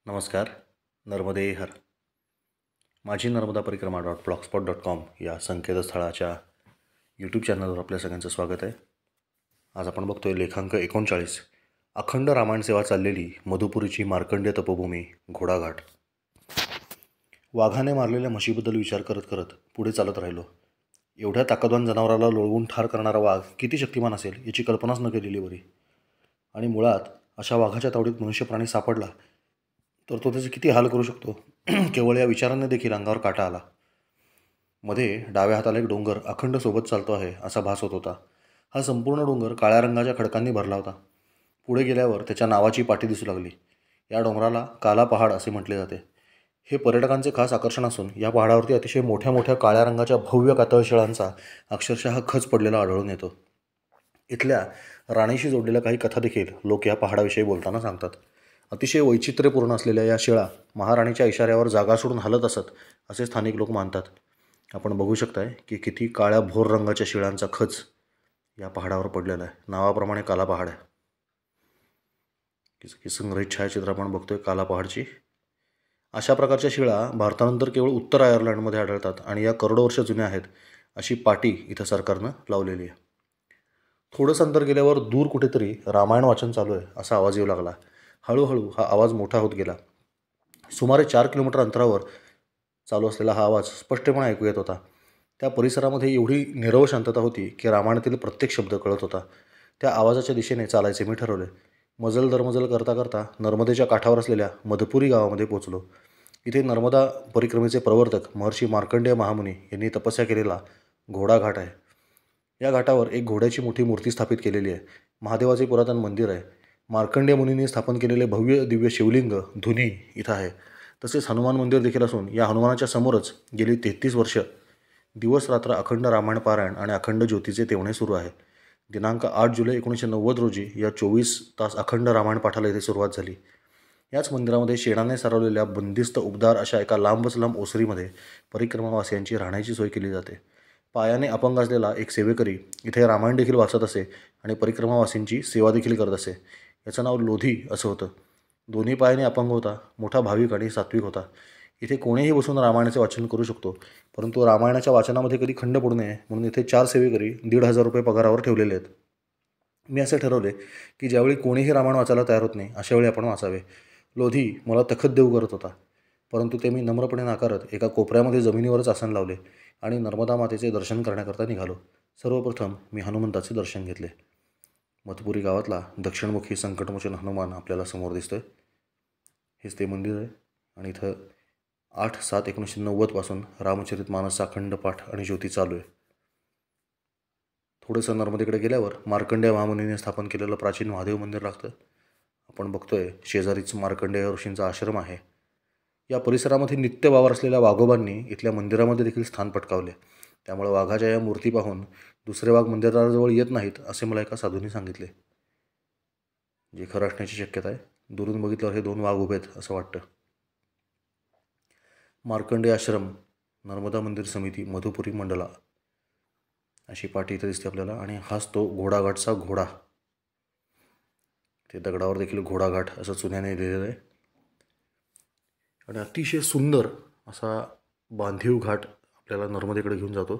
नमस्कार. नर्मदे हर. माझी नर्मदा परिक्रमा .blogspot.com या संकेतस्थळाच्या यूट्यूब चॅनलवर आपल्या सगळ्यांचं स्वागत आहे. आज आपण बघतोय लेखांक 39. अखंड रामायण सेवा चाललेली मधुपुरीची मार्कंडेय तपोभूमी घोडाघाट. वाघाने मारलेल्या म्हशीबद्दल विचार करत करत पुढे चालत राहिलो. एवढ्या ताकदवान जनावराला लोळवून ठार करणारा वाघ किती शक्तिमान असेल याची कल्पनाच न केलेली बरी. आणि मुळात अशा वाघाच्या तावडीत मनुष्य प्राणी सापडला तर तो त्याचे किती हाल करू शकतो केवळ या विचारांनी देखील अंगावर काटा आला. मध्ये डाव्या हाताला एक डोंगर अखंड सोबत चालतो आहे असा भास होत होता. हा संपूर्ण डोंगर काळ्या रंगाच्या खडकांनी भरला होता. पुढे गेल्यावर त्याच्या नावाची पाटी दिसू लागली. या डोंगराला काला पहाड असे म्हटले जाते. हे पर्यटकांचे खास आकर्षण असून या पहाडावरती अतिशय मोठ्या मोठ्या काळ्या रंगाच्या भव्य कातळशिळांचा अक्षरशः खच पडलेला आढळून येतो. इथल्या राणीशी जोडलेल्या काही कथा देखील लोक या पहाडाविषयी बोलताना सांगतात. अतिशय वैचित्र्यपूर्ण असलेल्या या शिळा महाराणीच्या इशाऱ्यावर जागा सोडून हलत असत असे स्थानिक लोक मानतात. आपण बघू शकताय की किती काळ्या भोर रंगाच्या शिळांचा खच या पहाडावर पडलेला आहे. नावाप्रमाणे काला पहाड आहे. की संग्रहित छायाचित्र आपण बघतोय काला पहाडची. अशा प्रकारच्या शिळा भारतानंतर केवळ उत्तर आयर्लंडमध्ये आढळतात आणि या करोडो वर्ष जुन्या आहेत अशी पाटी इथं सरकारनं लावलेली आहे. थोडंसं अंतर गेल्यावर दूर कुठेतरी रामायण वाचन चालू आहे असा आवाज येऊ लागला. हळूहळू हा आवाज मोठा होत गेला. सुमारे 4 किलोमीटर अंतरावर चालू असलेला हा आवाज स्पष्टपणे ऐकू येत होता. त्या परिसरामध्ये एवढी नीरव शांतता होती की रामायणातील प्रत्येक शब्द कळत होता. त्या आवाजाच्या दिशेने चालायचे मी ठरवले. मजल दरमजल करता करता नर्मदेच्या काठावर असलेल्या मधुपुरी गावामध्ये पोहोचलो. इथे नर्मदा परिक्रमेचे प्रवर्तक महर्षी मार्कंडेय महामुनी यांनी तपस्या केलेला घोडाघाट आहे. या घाटावर एक घोड्याची मोठी मूर्ती स्थापित केलेली आहे. महादेवाचे पुरातन मंदिर आहे. मार्कंडेय मुनींनी स्थापन केलेले भव्य दिव्य शिवलिंग धुनी इथं आहे. तसेच हनुमान मंदिर देखील असून या हनुमानाच्या समोरच गेली 33 वर्ष दिवस रात्र अखंड रामायण पारायण आणि अखंड ज्योतीचे तेवणे सुरू आहे. दिनांक 8 जुलै 1990 रोजी या 24 तास अखंड रामायण पाठाला इथे सुरुवात झाली. याच मंदिरामध्ये शेणाने सारवलेल्या बंदिस्त उबदार अशा एका लांबच लांब ओसरीमध्ये परिक्रमावासियांची राहण्याची सोय केली जाते. पायाने अपंग असलेला एक सेवेकरी इथे रामायण देखील वाचत असे आणि परिक्रमावासींची सेवा देखील करत असे. याचं नाव लोधी असं होतं. दोन्ही पायाने अपंग होता. मोठा भाविक आणि सात्विक होता. इथे कोणीही बसून रामायणाचे वाचन करू शकतो. परंतु रामायणाच्या वाचनामध्ये कधी खंड पडू नये म्हणून इथे 4 सेवेकरी 1,500 रुपये पगारावर ठेवलेले आहेत. मी असे ठरवले की ज्यावेळी कोणीही रामायण वाचायला तयार होत नाही अशावेळी आपण वाचावे. लोधी मला तखत देऊ करत होता. परंतु ते मी नम्रपणे नाकारत एका कोपऱ्यामध्ये जमिनीवरच आसन लावले आणि नर्मदा मातेचे दर्शन करण्याकरता निघालो. सर्वप्रथम मी हनुमंताचे दर्शन घेतले. मधुपुरी गावातला दक्षिणमुखी संकटमोचन हनुमान आपल्याला समोर दिसतोय. हेच ते मंदिर आहे आणि इथं 8/7/1990 पासून रामचरितमानसचा अखंड पाठ आणि ज्योती चालू आहे. थोडंसं नर्मदेकडे गेल्यावर मार्कंडेय महामुनीने स्थापन केलेलं प्राचीन महादेव मंदिर लागतं. आपण बघतोय शेजारीच मार्कंडेय ऋषींचा आश्रम आहे. या परिसरामध्ये नित्य वावर असलेल्या वाघोबांनी इथल्या मंदिरामध्ये देखील स्थान पटकावले. त्यामुळे वाघाच्या या मूर्ती पाहून दुसरे वाघ मंदिराजवळ येत नाहीत असे मला एका साधूंनी सांगितले. जे खरं असण्याची शक्यता आहे. दुरून बघितल्यावर हे 2 वाघ उभे आहेत असं वाटतं. मार्कंडेय आश्रम नर्मदा मंदिर समिती मधुपुरी मंडला अशी पाठी इथं दिसते आपल्याला. आणि हाच तो घोडाघाटचा घोडा. ते दगडावर देखील घोडाघाट असं चुन्याने लिहिलेलं आहे. आणि अतिशय सुंदर असा बांधीव घाट आपल्याला नर्मदेकडे घेऊन जातो.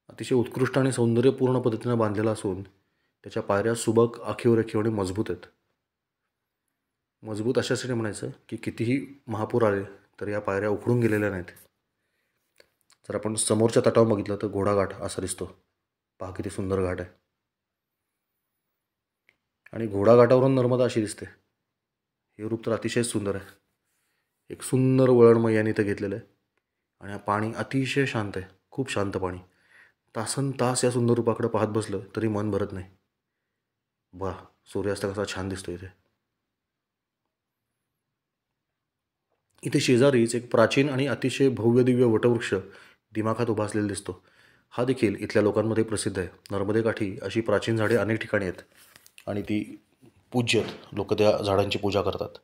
अतिशय उत्कृष्ट आणि सौंदर्यपूर्ण पद्धतीने बांधलेला असून त्याच्या पायऱ्या सुबक आखीव रेखीव आणि मजबूत आहेत. मजबूत अशासाठी म्हणायचं की कितीही महापूर आले तर या पायऱ्या उखडून गेलेल्या नाहीत. जर आपण समोरच्या तटावर बघितलं तर घोडाघाट असा दिसतो. पहा किती सुंदर घाट आहे. आणि घोडाघाटावरून नर्मदा अशी दिसते. हे रूप तर अतिशय सुंदर आहे. एक सुंदर वळणमय याने इथं घेतलेलं आहे. आणि पाणी अतिशय शांत आहे. खूप शांत पाणी. तासन तास या सुंदर रूपाकडे पाहत बसलं तरी मन भरत नाही. वाह, सूर्यास्त कसा छान दिसतो इथे. इथे शेजारीच एक प्राचीन आणि अतिशय भव्य दिव्य वटवृक्ष दिमाखात उभा असलेला दिसतो. हा देखील इथल्या लोकांमध्ये प्रसिद्ध आहे. नर्मदेकाठी अशी प्राचीन झाडे अनेक ठिकाणी आहेत आणि ती पूज्य आहेत. लोक त्या झाडांची पूजा करतात.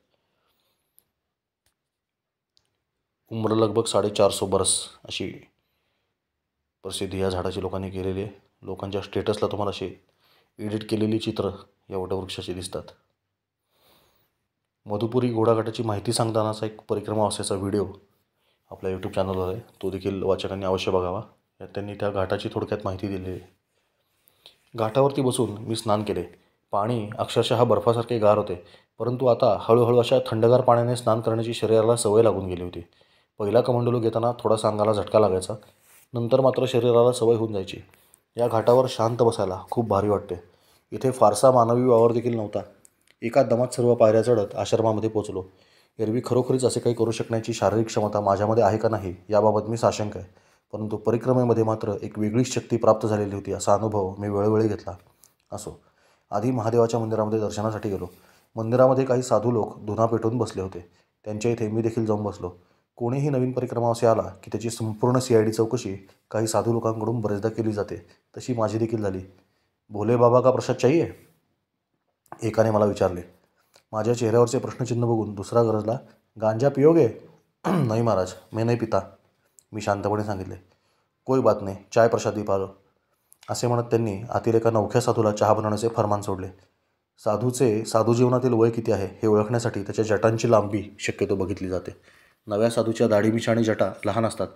उम्र लगभग 450 बरस अशी प्रसिद्धी या झाडाची लोकांनी केलेली आहे. लोकांच्या स्टेटसला तुम्हाला अशी एडिट केलेली चित्र या वटवृक्षाची दिसतात. मधुपुरी घोडाघाटाची माहिती सांगतानाचा एक परिक्रमा असायचा व्हिडिओ आपल्या यूट्यूब चॅनलवर आहे, तो देखील वाचकांनी अवश्य बघावा. यात त्यांनी त्या घाटाची थोडक्यात माहिती दिली आहे. घाटावरती बसून मी स्नान केले. पाणी अक्षरशः बर्फासारखे गार होते, परंतु आता हळूहळू अशा थंडगार पाण्याने स्नान करण्याची शरीराला सवय लागून गेली होती. पहिला कमंडलू घेताना थोडासा अंगाला झटका लागायचा, नंतर मात्र शरीराला सवय होऊन जायची. या घाटावर शांत बसायला खूप भारी वाटते. इथे फारसा मानवी वावर देखील नव्हता. एका दमात सर्व पायऱ्या चढत आश्रमामध्ये पोचलो. एरवी खरोखरीच असे काही करू शकण्याची शारीरिक क्षमता माझ्यामध्ये आहे का नाही याबाबत मी साशंक आहे, परंतु परिक्रमेमध्ये मात्र एक वेगळीच शक्ती प्राप्त झालेली होती असा अनुभव मी वेळोवेळी घेतला. असो, आधी महादेवाच्या मंदिरामध्ये दर्शनासाठी गेलो. मंदिरामध्ये काही साधू लोक धुना पेटवून बसले होते. त्यांच्या इथे मी देखील जाऊन बसलो. कोणीही नवीन परिक्रमा असे आला की त्याची संपूर्ण CID चौकशी काही साधू लोकांकडून बरेचदा केली जाते. तशी माझी देखील झाली. भोले बाबा का प्रसाद चाहिए, एकाने मला विचारले. माझ्या चेहऱ्यावरचे प्रश्नचिन्ह बघून दुसरा गरजला, गांजा पियोगे? नाही महाराज, मैं नहीं पिता, मी शांतपणे सांगितले. कोई बात नाही, चाय प्रसादी पालो, असे म्हणत त्यांनी आतील एका नवख्या साधूला चहा बनवण्याचे फरमान सोडले. साधू जीवनातील वय किती आहे हे ओळखण्यासाठी त्याच्या जटांची लांबी शक्यतो बघितली जाते. नव्या साधूच्या दाढी-मिशी आणि जटा लहान असतात,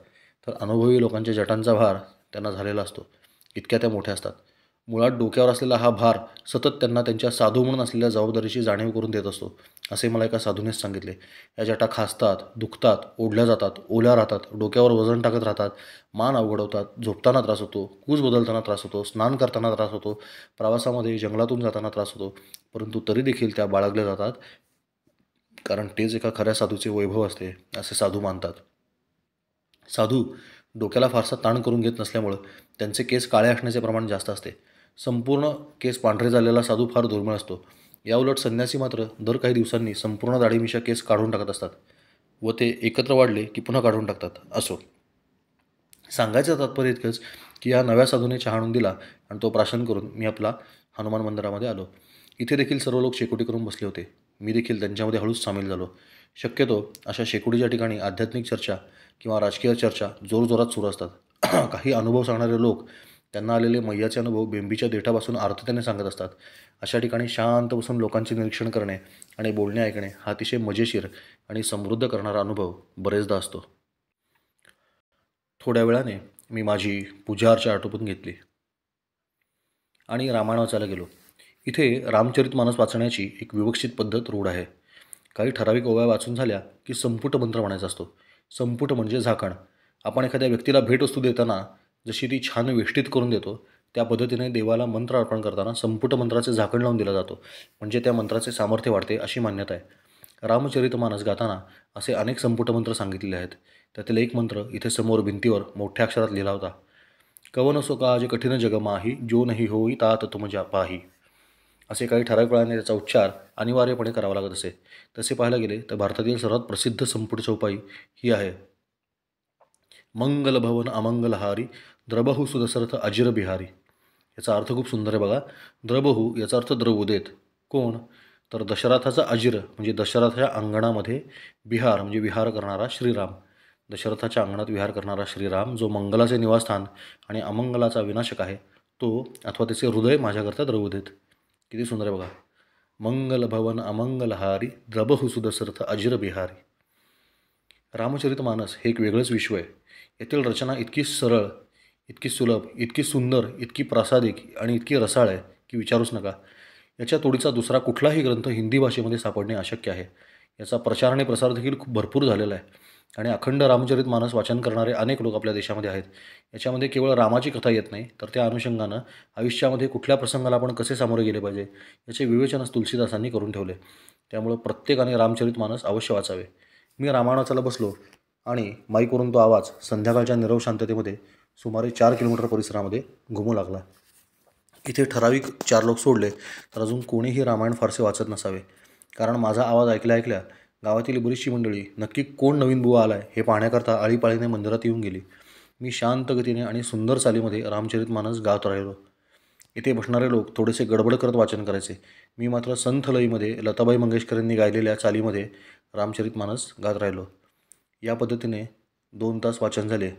तर अनुभवी लोकांच्या जटांचा भार त्यांना झालेला असतो. इतक्या त्या मोठ्या असतात. मुळात डोक्यावर असलेला हा भार सतत त्यांना त्यांच्या साधू म्हणून असलेल्या जबाबदारीची जाणीव करून देत असतो, असे मला एका साधूनेच सांगितले. या जटा खासतात, दुखतात, ओढल्या जातात, ओल्या राहतात, डोक्यावर वजन टाकत राहतात, मान अवघडवतात, झोपताना त्रास होतो, कूस बदलताना त्रास होतो, स्नान करताना त्रास होतो, प्रवासामध्ये जंगलातून जाताना त्रास होतो, परंतु तरी देखील त्या बाळगल्या जातात, कारण तेच एका खऱ्या साधूचे वैभव असते असे साधू मानतात. साधू डोक्याला फारसा ताण करून घेत नसल्यामुळं त्यांचे केस काळे असण्याचे प्रमाण जास्त असते. संपूर्ण केस पांढरे झालेला साधू फार दुर्मिळ असतो. याउलट संन्यासी मात्र दर काही दिवसांनी संपूर्ण दाढी-मिशा केस काढून टाकत असतात व ते एकत्र वाढले की पुन्हा काढून टाकतात. असो, सांगायचं तात्पर्य इतकंच की या नव्या साधूने चहा आणून दिला आणि तो प्राशन करून मी आपला हनुमान मंदिरामध्ये आलो. इथे देखील सर्व लोक शेकोटी करून बसले होते. मी देखील त्यांच्यामध्ये हळूच सामील झालो. शक्यतो अशा शेकोटीच्या ठिकाणी आध्यात्मिक चर्चा किंवा राजकीय चर्चा जोरजोरात सुरू असतात. काही अनुभव सांगणारे लोक त्यांना आलेले मैयाचे अनुभव बेंबीच्या देठापासून आर्ततेने सांगत असतात. अशा ठिकाणी शांत बसून लोकांचे निरीक्षण करणे आणि बोलणे ऐकणे हा अतिशय मजेशीर आणि समृद्ध करणारा अनुभव बरेचदा असतो. थोड्या वेळाने मी माझी पूजा अर्चा आटोपून घेतली आणि रामायण वाचायला गेलो. इथे रामचरितमानस वाचण्याची एक विवक्षित पद्धत रूढ आहे. काही ठराविक ओव्या वाचून झाल्या की संपुट मंत्र म्हणायचा असतो. संपुट म्हणजे झाकण. आपण एखाद्या व्यक्तीला भेटवस्तू देताना जशी ती छान वेष्टीत करून देतो, त्या पद्धतीने देवाला मंत्र अर्पण करताना संपुट मंत्राचे झाकण लावून दिला जातो, म्हणजे त्या मंत्राचे सामर्थ्य वाढते अशी मान्यता आहे. रामचरितमानस गाताना असे अनेक संपुट मंत्र सांगितलेले आहेत. त्यातील एक मंत्र इथे समोर भिंतीवर मोठ्या अक्षरात लिहिला होता. कवन सो काज कठीण जग माही, जो नाही होई तात तुम पाही. असे काही ठराविक वेळाने त्याचा उच्चार अनिवार्यपणे करावा लागत असे. तसे पाहायला गेले तर भारतातील सर्वात प्रसिद्ध संपुट चौपाई ही आहे. मंगल भवन अमंगलहारी, द्रबहू सुदशरथ अजिर बिहारी. याचा अर्थ खूप सुंदर आहे बघा. द्रबहू याचा अर्थ द्रवू देत. कोण? तर दशरथाचा अजिर म्हणजे दशरथाच्या अंगणामध्ये, बिहार म्हणजे विहार करणारा श्रीराम. दशरथाच्या अंगणात विहार करणारा श्रीराम, जो मंगलाचे निवासस्थान आणि अमंगलाचा विनाशक आहे, तो अथवा त्याचे हृदय माझ्याकरता द्रवू देत. किती सुंदर आहे बघा. मंगल भवन अमंगलहारी, द्रबहू सुदशरथ अजिर बिहारी. रामचरितमानस हे एक वेगळंच विश्व आहे. येथील रचना इतकी सरळ, इतकी सुलभ, इतकी सुंदर, इतकी प्रासादिक आणि इतकी रसाळ आहे की विचारूच नका. याच्या तोडीचा दुसरा कुठलाही ग्रंथ हिंदी भाषेमध्ये सापडणे अशक्य आहे. याचा प्रचार आणि प्रसार देखील खूप भरपूर झालेला आहे आणि अखंड रामचरितमानस वाचन करणारे अनेक लोक आपल्या देशामध्ये आहेत. याच्यामध्ये केवळ रामाची कथा येत नाही, तर त्या अनुषंगानं आयुष्यामध्ये कुठल्या प्रसंगाला आपण कसे सामोरे गेले पाहिजे याचे विवेचनच तुलसीदासांनी करून ठेवले. त्यामुळं प्रत्येकाने रामचरितमानस अवश्य वाचावे. मी रामायण वाचायला बसलो आणि माईकवरून तो आवाज संध्याकाळच्या निरव शांततेमध्ये सुमारे 4 किलोमीटर परिसरामध्ये घुमू लागला. इथे ठराविक 4 लोक सोडले तर अजून कोणीही रामायण फारसे वाचत नसावे, कारण माझा आवाज ऐकल्या ऐकल्या गावातील बरीचशी मंडळी नक्की कोण नवीन बुवा आला आहे हे पाहण्याकरता आळीपाळीने मंदिरात येऊन गेली. मी शांत गतीने आणि सुंदर चालीमध्ये रामचरितमानस गात राहिलो. इथे बसणारे लोक थोडेसे गडबड करत वाचन करायचे. मी मात्र संथ लईमध्ये लताबाई मंगेशकर यांनी गायलेल्या चालीमध्ये रामचरितमानस गात राहिलो. या पद्धतीने 2 तास वाचन झाले.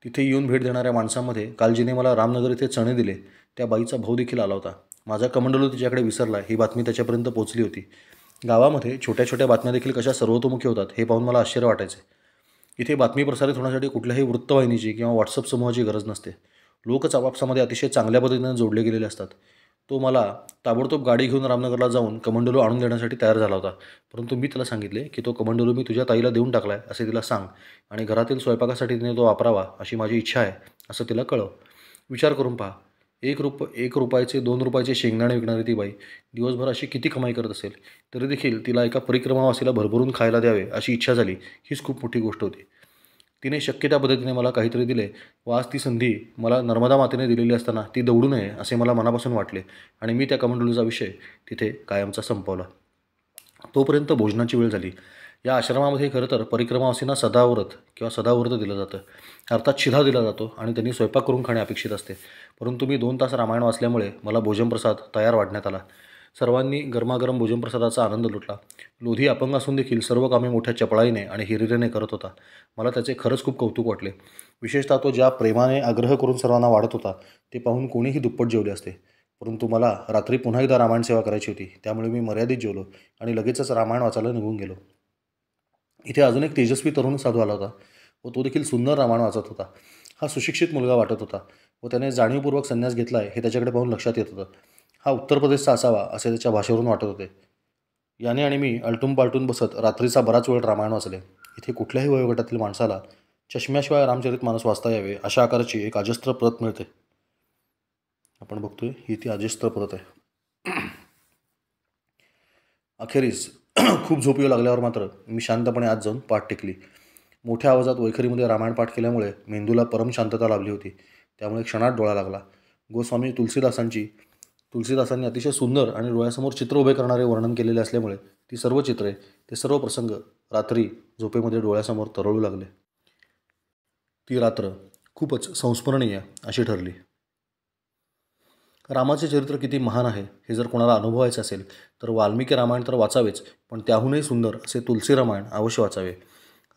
तिथे येऊन भेट देणाऱ्या माणसांमध्ये काल जिने मला रामनगर इथे चणे दिले त्या बाईचा भाऊ देखील आला होता. माझा कमंडलू तिच्याकडे विसरला ही बातमी त्याच्यापर्यंत पोचली होती. गावामध्ये छोट्या छोट्या बातम्या देखील कशा सर्वतोमुखी होतात हे पाहून मला आश्चर्य वाटायचे. इथे बातमी प्रसारित होण्यासाठी कुठल्याही वृत्तवाहिनीची किंवा व्हॉट्सअप समूहाची गरज नसते. लोकच आपापसामध्ये अतिशय चांगल्या पद्धतीने जोडले गेलेले असतात. तो मला ताबडतोब गाडी घेऊन रामनगरला जाऊन कमंडलू आणून देण्यासाठी तयार झाला होता. परंतु मी त्याला सांगितले की तो कमंडलू मी तुझ्या ताईला देऊन टाकलाय असे तिला सांग आणि घरातील स्वयंपाकासाठी तिने तो वापरावा अशी माझी इच्छा आहे असं तिला कळव. विचार करून पहा, 1 रुपयाचे 2 रुपयाचे शेंगदाणे विकणारी ती बाई दिवसभर अशी किती कमाई करत असेल, तरी देखील तिला एका परिक्रमावासीला भरभरून खायला द्यावे अशी इच्छा झाली, हीच खूप मोठी गोष्ट होती. तिने शक्य त्या पद्धतीने मला काहीतरी दिले व आज ती संधी मला नर्मदा मातेने दिलेली असताना ती दवडू नये असे मला मनापासून वाटले आणि मी त्या कमंडलूचा विषय तिथे कायमचा संपवला. तोपर्यंत भोजनाची वेळ झाली. या आश्रमामध्ये खरं तर परिक्रमावासींना सदाव्रत किंवा सदाव्रत दिलं जातं, अर्थात शिधा दिला जातो आणि त्यांनी स्वयंपाक करून खाणे अपेक्षित असते. परंतु मी 2 तास रामायण वाचल्यामुळे मला भोजनप्रसाद तयार वाढण्यात आला. सर्वांनी गरमागरम भोजनप्रसादाचा आनंद लुटला. लोधी अपंग असून देखील सर्व कामे मोठ्या चपळाईने आणि हिरिरीने करत होता. मला त्याचे खरंच खूप कौतुक वाटले. विशेषतः तो ज्या प्रेमाने आग्रह करून सर्वांना वाढत होता ते पाहून कोणीही दुप्पट जेवले असते. परंतु मला रात्री पुन्हा एकदा रामायण सेवा करायची होती, त्यामुळे मी मर्यादित जेवलो आणि लगेचच रामायण वाचायला निघून गेलो. इथे अजून एक तेजस्वी तरुण साधू आला होता व तो देखील सुंदर रामायण वाचत होता. हा सुशिक्षित मुलगा वाटत होता व त्याने जाणीवपूर्वक संन्यास घेतला आहे हे त्याच्याकडे पाहून लक्षात येत होतं. हा उत्तर प्रदेशचा असावा असे त्याच्या भाषेवरून वाटत होते. याने आणि मी आलटून पालटून बसत रात्रीचा बराच वेळ रामायण वाचले. इथे कुठल्याही वयोगटातील माणसाला चष्म्याशिवाय रामचरितमानस वाचता यावे अशा आकाराची एक अजस्त्र प्रत मिळते. आपण बघतोय ही ती अजस्त्र प्रत आहे. अखेरीस खूप झोप येऊ लागल्यावर मात्र मी शांतपणे आत जाऊन पाठ टेकली. मोठ्या आवाजात वैखरीमध्ये रामायण पाठ केल्यामुळे मेंदूला परम शांतता लाभली होती. त्यामुळे क्षणात डोळा लागला. गोस्वामी तुलसीदासांनी अतिशय सुंदर आणि डोळ्यासमोर चित्र उभे करणारे वर्णन केलेले असल्यामुळे ती सर्व चित्रे, ते सर्व प्रसंग रात्री झोपेमध्ये डोळ्यासमोर तरळू लागले. ती रात्र खूपच संस्मरणीय अशी ठरली. रामाचे चरित्र किती महान आहे हे जर कोणाला अनुभवायचे असेल तर वाल्मिकी रामायण तर वाचावेच, पण त्याहूनही सुंदर असे तुलसी रामायण अवश्य वाचावे.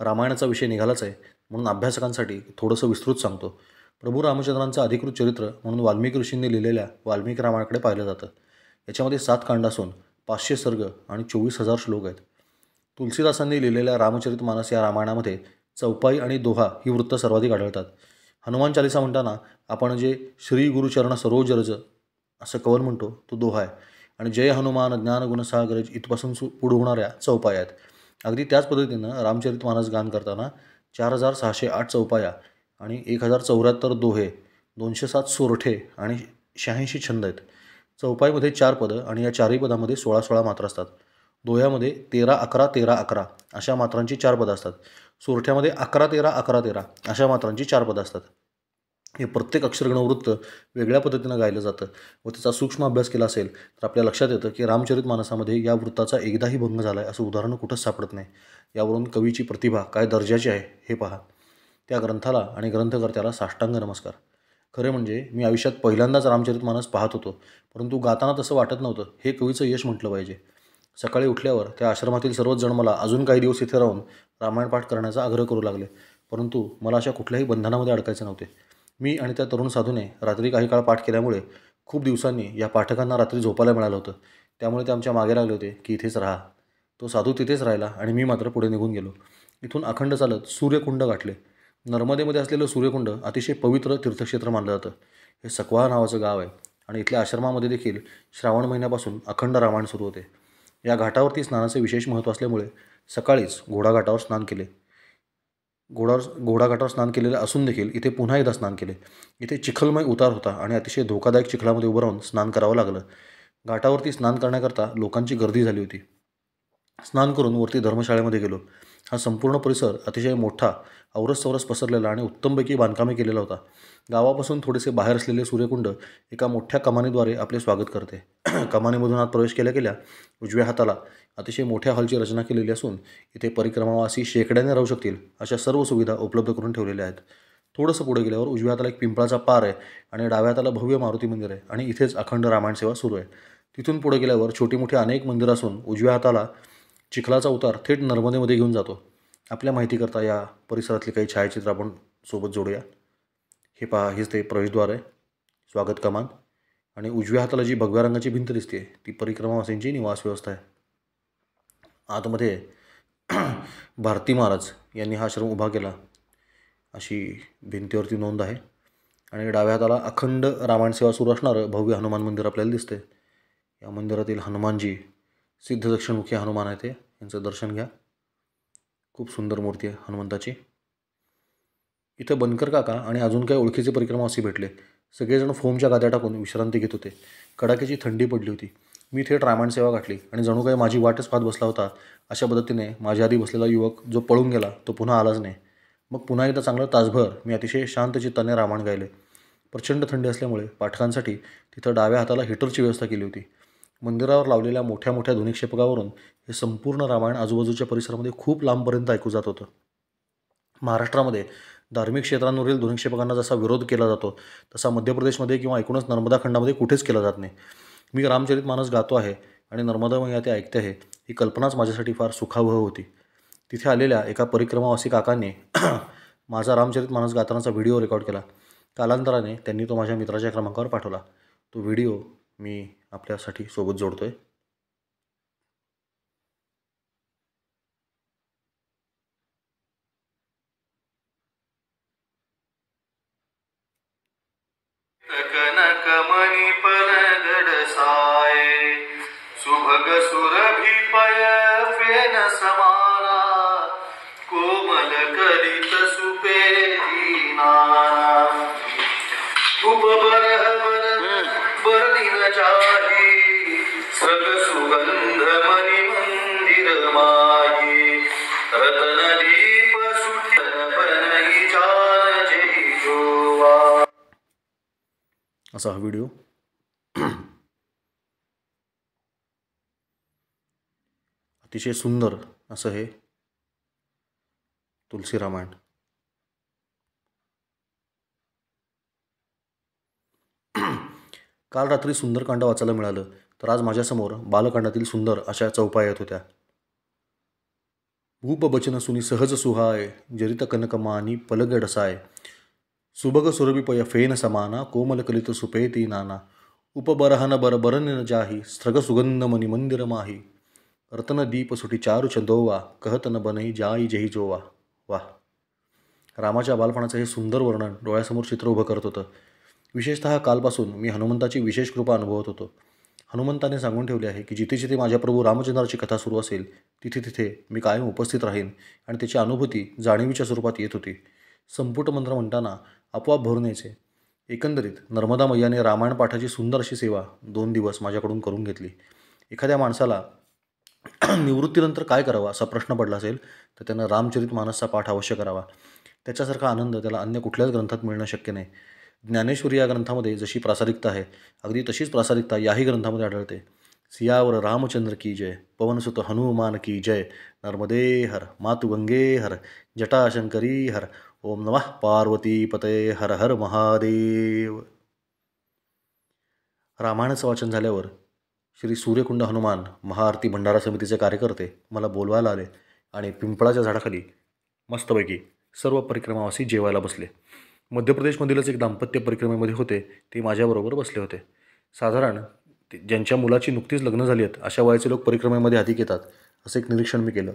रामायणाचा विषय निघालाच आहे म्हणून अभ्यासकांसाठी थोडंसं विस्तृत सांगतो. प्रभू रामचंद्रांचं अधिकृत चरित्र म्हणून वाल्मिकी ऋषींनी लिहिलेल्या वाल्मिकी रामायणाकडे पाहिलं जातं. याच्यामध्ये 7 कांड असून 500 सर्ग आणि 24,000 श्लोक आहेत. तुलसीदासांनी लिहिलेल्या रामचरितमानस या रामायणामध्ये चौपाई आणि दोहा ही वृत्त सर्वाधिक आढळतात. हनुमान चालिसा म्हणताना आपण जे श्री गुरुचरण सरोज रज असं कवन म्हणतो तो दोहा आहे आणि जय हनुमान ज्ञान गुणसागर इथपासून पुढे होणाऱ्या चौपाया आहेत. अगदी त्याच पद्धतीनं रामचरितमानस गान करताना 4,608 चौपाया आणि 1,074 दोहे, 207 सोरठे आणि 86 छंद आहेत. चौपाईमध्ये 4 पदं आणि या 4ही पदामध्ये 16-16 मात्रा असतात. दोह्यामध्ये 13-11-13-11 अशा मात्रांची 4 पदं असतात. सोरठ्यामध्ये 11-13-11-13 अशा मात्रांची 4 पदं असतात. हे प्रत्येक अक्षरगणवृत्त वेगळ्या पद्धतीनं गायलं जातं व त्याचा सूक्ष्म अभ्यास केला असेल तर आपल्या लक्षात येतं की रामचरितमानसामध्ये या वृत्ताचा एकदाही भंग झाला आहे असं उदाहरण कुठंच सापडत नाही. यावरून कवीची प्रतिभा काय दर्जाची आहे हे पहा. त्या ग्रंथाला आणि ग्रंथकर्त्याला साष्टांग नमस्कार. खरे म्हणजे मी आयुष्यात पहिल्यांदाच रामचरितमानस पाहत होतो, परंतु गाताना तसं वाटत नव्हतं. हे कवीचं यश म्हटलं पाहिजे. सकाळी उठल्यावर त्या आश्रमातील सर्वच जण मला अजून काही दिवस इथे राहून रामायण पाठ करण्याचा आग्रह करू लागले, परंतु मला अशा कुठल्याही बंधनामध्ये अडकायचे नव्हते. मी आणि त्या तरुण साधूने रात्री काही काळ पाठ केल्यामुळे खूप दिवसांनी या पाठकांना रात्री झोपायला मिळालं होतं. त्यामुळे ते आमच्या मागे लागले होते की इथेच राहा. तो साधू तिथेच राहिला आणि मी मात्र पुढे निघून गेलो. इथून अखंड चालत सूर्यकुंड गाठले. नर्मदेमध्ये असलेलं सूर्यकुंड अतिशय पवित्र तीर्थक्षेत्र मानलं जातं. हे सकवाहा नावाचं गाव आहे आणि इथल्या आश्रमामध्ये देखील श्रावण महिन्यापासून अखंड रामायण सुरू होते. या घाटावरती स्नानाचे विशेष महत्त्व असल्यामुळे सकाळीच घोडाघाटावर स्नान केले. घोडाघाटावर स्नान केलेलं असून देखील इथे पुन्हा एकदा स्नान केले. इथे चिखलमय उतार होता आणि अतिशय धोकादायक चिखलामध्ये उभं राहून स्नान करावं लागलं. घाटावरती स्नान करण्याकरता लोकांची गर्दी झाली होती. स्नान करून वरती धर्मशाळेमध्ये गेलो. हा संपूर्ण परिसर अतिशय मोठा, औरस पसरलेला आणि उत्तमपैकी बांधकामे केलेला होता. गावापासून थोडेसे बाहेर असलेले सूर्यकुंड एका मोठ्या कमानीद्वारे आपले स्वागत करते. कमानीमधून आत प्रवेश केल्या केल्या उजव्या हाताला अतिशय मोठ्या हॉलची रचना केलेली असून इथे परिक्रमावासी शेकड्याने राहू शकतील अशा सर्व सुविधा उपलब्ध करून ठेवलेल्या आहेत. थोडंसं पुढे गेल्यावर उजव्या हाताला एक पिंपळाचा पार आहे आणि डाव्या हाताला भव्य मारुती मंदिर आहे आणि इथेच अखंड रामायण सेवा सुरू आहे. तिथून पुढे गेल्यावर छोटी मोठी अनेक मंदिरं असून उजव्या हाताला चिखलाचा उतार थेट नर्मदेमध्ये घेऊन जातो. आपल्या माहितीकरता या परिसरातली काही छायाचित्र आपण सोबत जोडूया. हे पहा, हेच ते प्रवेशद्वार आहे, स्वागत कमान आणि उजव्या हाताला जी भगव्या रंगाची भिंत दिसते ती परिक्रमावासींची निवास व्यवस्था आहे. आतमध्ये भारती महाराज यांनी हा आश्रम उभा केला अशी भिंतीवरती नोंद आहे. आणि डाव्या हाताला अखंड रामायण सेवा सुरू असणारं भव्य हनुमान मंदिर आपल्याला दिसते. या मंदिरातील हनुमानजी सिद्ध दक्षिणमुखी हनुमान आहे ते, यांचं दर्शन घ्या. खूप सुंदर मूर्ती आहे हनुमंताची. इथं बनकर काका आणि अजून काही ओळखीचे परिक्रमावासी भेटले. सगळेजण फोमच्या गाद्या टाकून विश्रांती घेत होते. कडाक्याची थंडी पडली होती. मी थेट रामायण सेवा गाठली आणि जणू काही माझी वाटच पाहत बसला होता. अशा पद्धतीने माझ्या आधी बसलेला युवक जो पळून गेला तो पुन्हा आलाच नाही. मग पुन्हा एकदा चांगलं तासभर मी अतिशय शांत चित्ताने रामायण गायले. प्रचंड थंडी असल्यामुळे पाठकांसाठी तिथं डाव्या हाताला हिटरची व्यवस्था केली होती. मंदिरावर लावलेल्या मोठ्या मोठ्या ध्वनिक्षेपकावरून हे संपूर्ण रामायण आजूबाजूच्या परिसरामध्ये खूप लांबपर्यंत ऐकू जात होतं. महाराष्ट्रामध्ये धार्मिक क्षेत्रांवरील ध्वनिक्षेपकांना जसा विरोध केला जातो तसा मध्य प्रदेशमध्ये किंवा एकूणच नर्मदा खंडामध्ये कुठेच केला जात नाही. मी रामचरितमानस गातो आहे आणि नर्मदा मैया ते ऐकते आहे, ही कल्पनाच माझ्यासाठी फार सुखावह होती. तिथे आलेल्या एका परिक्रमावासी काकांनी माझा रामचरितमानस गातानाचा व्हिडिओ रेकॉर्ड केला. कालांतराने त्यांनी तो माझ्या मित्राच्या क्रमांकावर पाठवला. तो व्हिडिओ मी आपल्यासाठी सोबत जोडतोय. कनकमणि पलगड साय सुभग सुरभि पय फेन समाना कोमल कलित सुपेदीना उपबरह बरदिन चाही सग सुगंध मणि मंदिर माही रतन दीप सुठी पनहि जान जय जोवा. असा हा व्हिडिओ. अतिशय सुंदर असं हे तुलसी रामायण. काल रात्री सुंदरकांड वाचायला मिळालं तर आज माझ्यासमोर बालकांडातील सुंदर अशा चौपा येत होत्या. भूप बचन सुनी सहज सुहाय जरित कनकमानी पलगड साय सुभग सुरभिपय फेन समाना कोमल कलित सुपेती नाना उपबरहन बरबरन जाही स्त्रग सुगंध मनी मंदिर माही रतन दीप सुटी चारु चंदोवा कहतन बनई जाई जही जोवा. वाह. रामाच्या बालपणाचं हे सुंदर वर्णन डोळ्यासमोर चित्र उभं करत होतं. विशेषतः कालपासून मी हनुमंताची विशेष कृपा अनुभवत होतो. हनुमंताने सांगून ठेवले आहे की जिथे जिथे माझ्या प्रभू रामचंद्राची कथा सुरू असेल तिथे तिथे मी कायम उपस्थित राहीन आणि त्याची अनुभूती जाणीवीच्या स्वरूपात येत होती. संपुट मंत्र म्हणताना आपोआप भरून यायचे. एकंदरीत नर्मदा मैयाने रामायण पाठाची सुंदर अशी सेवा 2 दिवस माझ्याकडून करून घेतली. एखाद्या माणसाला निवृत्तीनंतर काय करावं असा प्रश्न पडला असेल तर त्यानं रामचरितमानसचा पाठ अवश्य करावा. त्याच्यासारखा आनंद त्याला अन्य कुठल्याच ग्रंथात मिळणं शक्य नाही. ज्ञानेश्वरी या ग्रंथामध्ये जशी प्रासादिकता आहे अगदी तशीच प्रासादिकता याही ग्रंथामध्ये आढळते. सियावर रामचंद्र की जय, पवनसुत हनुमान की जय, नर्मदे हर, मातु गंगे हर, जटाशंकरी हर, ओम नमः पार्वती पतये हर हर महादेव. रामायणाचं वाचन झाल्यावर श्री सूर्यकुंड हनुमान महाआरती भंडारा समितीचे कार्यकर्ते मला बोलवायला आले आणि पिंपळाच्या झाडाखाली मस्तपैकी सर्व परिक्रमावासी जेवायला बसले. मध्य प्रदेशमधीलच एक दाम्पत्य परिक्रमेमध्ये होते ते माझ्याबरोबर बसले होते. साधारण ज्यांच्या मुलाची नुकतीच लग्न झाली आहेत अशा वयाचे लोक परिक्रमेमध्ये अधिक येतात असं एक निरीक्षण मी केलं.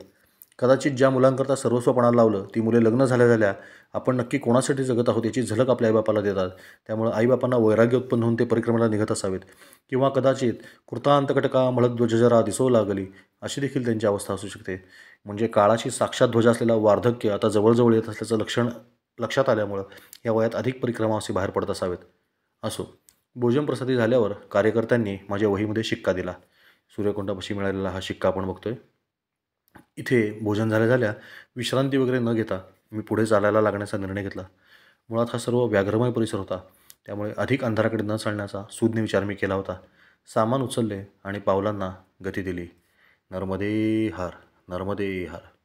कदाचित ज्या मुलांकरता सर्वस्व पणाला लावलं ती मुले लग्न झाल्या झाल्या आपण नक्की कोणासाठी जगत आहोत याची झलक आपल्या आईबापाला देतात. त्यामुळे आईबापांना वैराग्य उत्पन्न होऊन ते परिक्रमेला निघत असावेत. किंवा कदाचित कृतांतकटका मळध्वजरा दिसो लागली अशी देखील त्यांची अवस्था असू शकते. म्हणजे काळाची साक्षात ध्वज असलेला वार्धक्य आता जवळजवळ येत असल्याचं लक्षण लक्षात आल्यामुळं या वयात अधिक परिक्रमावासी बाहेर पडत असावेत. असो, भोजन प्रसादी झाल्यावर कार्यकर्त्यांनी माझ्या वहीमध्ये शिक्का दिला. सूर्यकुंडापाशी मिळालेला हा शिक्का आपण बघतोय. इथे भोजन झाल्या झाल्या विश्रांती वगैरे न घेता मी पुढे चालायला लागण्याचा निर्णय घेतला. मुळात हा सर्व व्याघ्रमय परिसर होता त्यामुळे अधिक अंधाराकडे न चालण्याचा सूज्ञ विचार मी केला होता. सामान उचलले आणि पावलांना गती दिली. नर्मदे हर, नर्मदे हर.